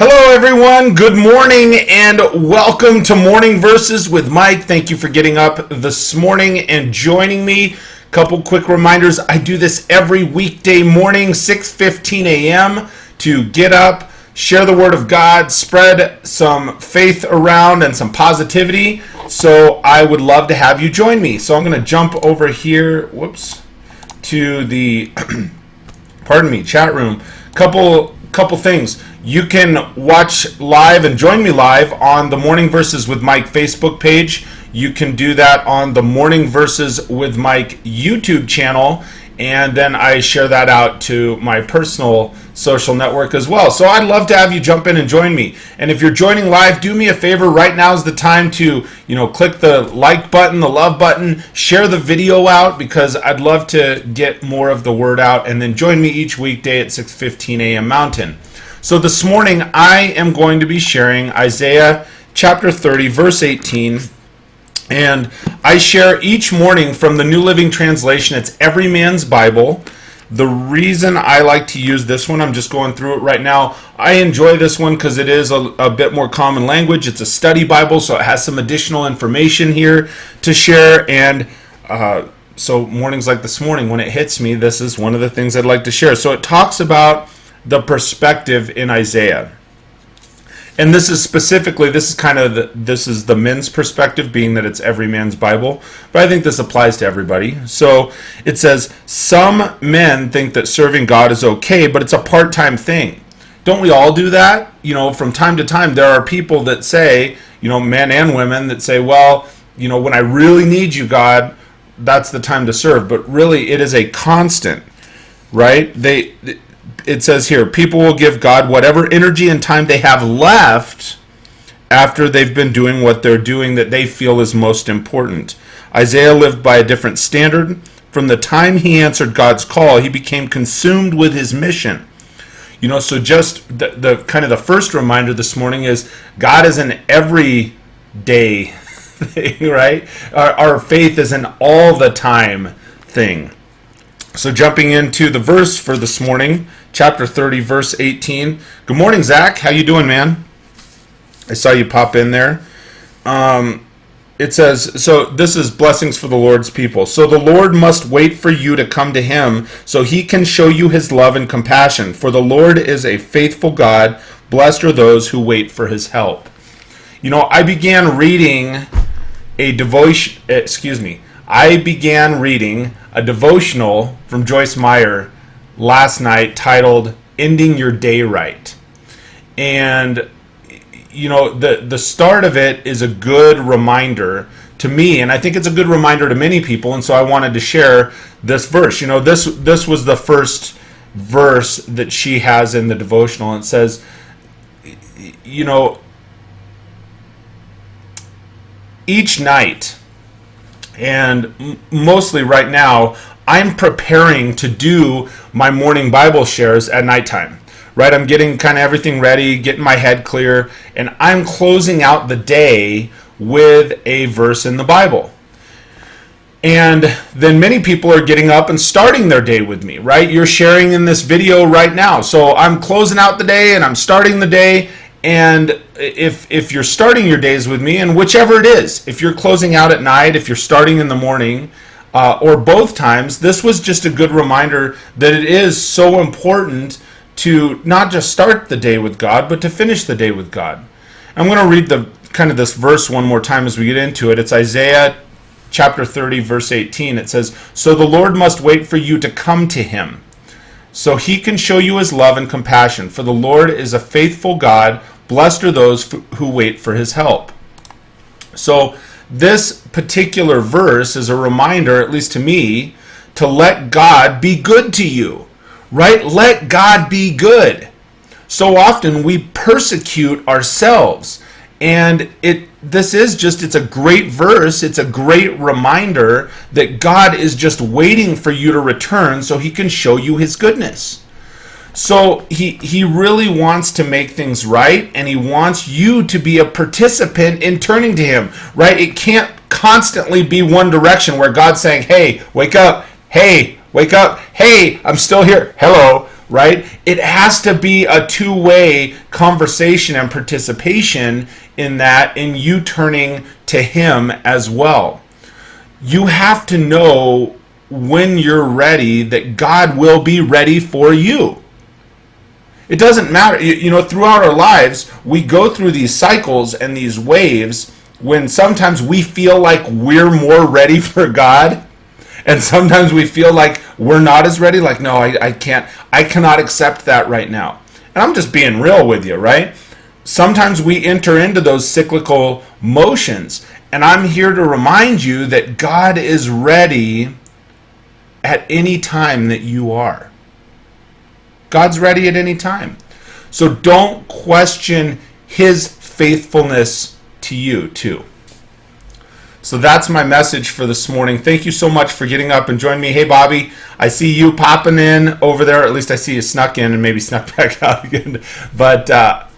Hello everyone, good morning and welcome to Morning Verses with Mike. Thank you for getting up this morning and joining me. Couple quick reminders, I do this every weekday morning, 6:15 a.m. to get up, share the Word of God, spread some faith around and some positivity. So I would love to have you join me. So I'm going to jump over here, to the, chat room. Couple things. You can watch live and join me live on the Morning Verses with Mike Facebook page. You can do that on the Morning Verses with Mike YouTube channel, and then I share that out to my personal social network as well. So I'd love to have you jump in and join me. And if you're joining live, do me a favor. Right now is the time to, click the like button, the love button, share the video out, because I'd love to get more of the word out, and then join me each weekday at 6:15 a.m. Mountain. So this morning I am going to be sharing Isaiah chapter 30, verse 18. And I share each morning from the New Living Translation. It's Every Man's Bible. The reason I like to use this one, I'm just going through it right now. I enjoy this one because it is a bit more common language. It's a study Bible, so it has some additional information here to share. And so mornings like this morning, when it hits me, this is one of the things I'd like to share. So it talks about the perspective in Isaiah. And this is the men's perspective, being that it's every man's Bible. But I think this applies to everybody. So it says, some men think that serving God is okay, but it's a part-time thing. Don't we all do that? From time to time, there are people that say, men and women that say, well, when I really need you, God, that's the time to serve. But really, it is a constant, right? It says here, people will give God whatever energy and time they have left after they've been doing what they're doing that they feel is most important. Isaiah lived by a different standard. From the time he answered God's call, he became consumed with his mission. So just the first reminder this morning is God is an everyday thing, right? Our faith is an all the time thing. So jumping into the verse for this morning, chapter 30, verse 18. Good morning, Zach. How you doing, man? I saw you pop in there. It says, so this is blessings for the Lord's people. So the Lord must wait for you to come to him so he can show you his love and compassion. For the Lord is a faithful God. Blessed are those who wait for his help. I began reading a devotional from Joyce Meyer last night titled Ending Your Day Right. And the start of it is a good reminder to me, and I think it's a good reminder to many people, and so I wanted to share this verse. This was the first verse that she has in the devotional. It says, each night, and mostly right now, I'm preparing to do my morning Bible shares at nighttime, right? I'm getting kind of everything ready, getting my head clear, and I'm closing out the day with a verse in the Bible. And then many people are getting up and starting their day with me, right? You're sharing in this video right now. So I'm closing out the day and I'm starting the day. And if you're starting your days with me, and whichever it is, if you're closing out at night, if you're starting in the morning, or both times, this was just a good reminder that it is so important to not just start the day with God, but to finish the day with God. I'm going to read this verse one more time as we get into it. It's Isaiah chapter 30, verse 18. It says, so the Lord must wait for you to come to him, so he can show you his love and compassion. For the Lord is a faithful God. Blessed are those who wait for his help. So this particular verse is a reminder, at least to me, to let God be good to you, right? Let God be good. So often we persecute ourselves, and it's a great verse. It's a great reminder that God is just waiting for you to return so he can show you his goodness. So he really wants to make things right, and he wants you to be a participant in turning to him, right? It can't constantly be one direction where God's saying, hey, wake up, hey, wake up, hey, I'm still here, hello, right? It has to be a two-way conversation and participation in that, in you turning to him as well. You have to know when you're ready that God will be ready for you. It doesn't matter. Throughout our lives, we go through these cycles and these waves when sometimes we feel like we're more ready for God, and sometimes we feel like we're not as ready. Like, no, I cannot accept that right now. And I'm just being real with you, right? Sometimes we enter into those cyclical motions. And I'm here to remind you that God is ready at any time that you are. God's ready at any time. So don't question his faithfulness to you too. So that's my message for this morning. Thank you so much for getting up and joining me. Hey, Bobby, I see you popping in over there. At least I see you snuck in and maybe snuck back out again. But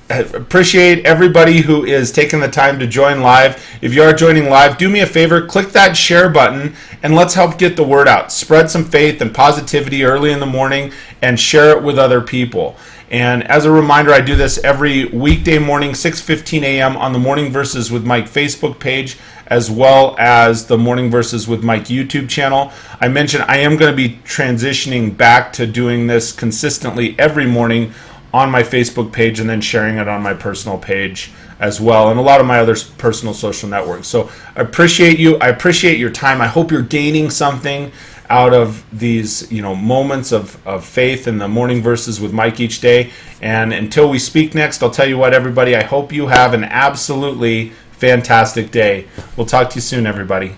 appreciate everybody who is taking the time to join live. If you are joining live, do me a favor, click that share button and let's help get the word out. Spread some faith and positivity early in the morning and share it with other people. And as a reminder, I do this every weekday morning, 6:15 a.m. on the Morning Verses with Mike Facebook page, as well as the Morning Verses with Mike YouTube channel. I mentioned I am going to be transitioning back to doing this consistently every morning on my Facebook page and then sharing it on my personal page as well, and a lot of my other personal social networks. So I appreciate you. I appreciate your time. I hope you're gaining something out of these moments of faith in the Morning Verses with Mike each day. And until we speak next, I'll tell you what, everybody, I hope you have an absolutely fantastic day. We'll talk to you soon, everybody.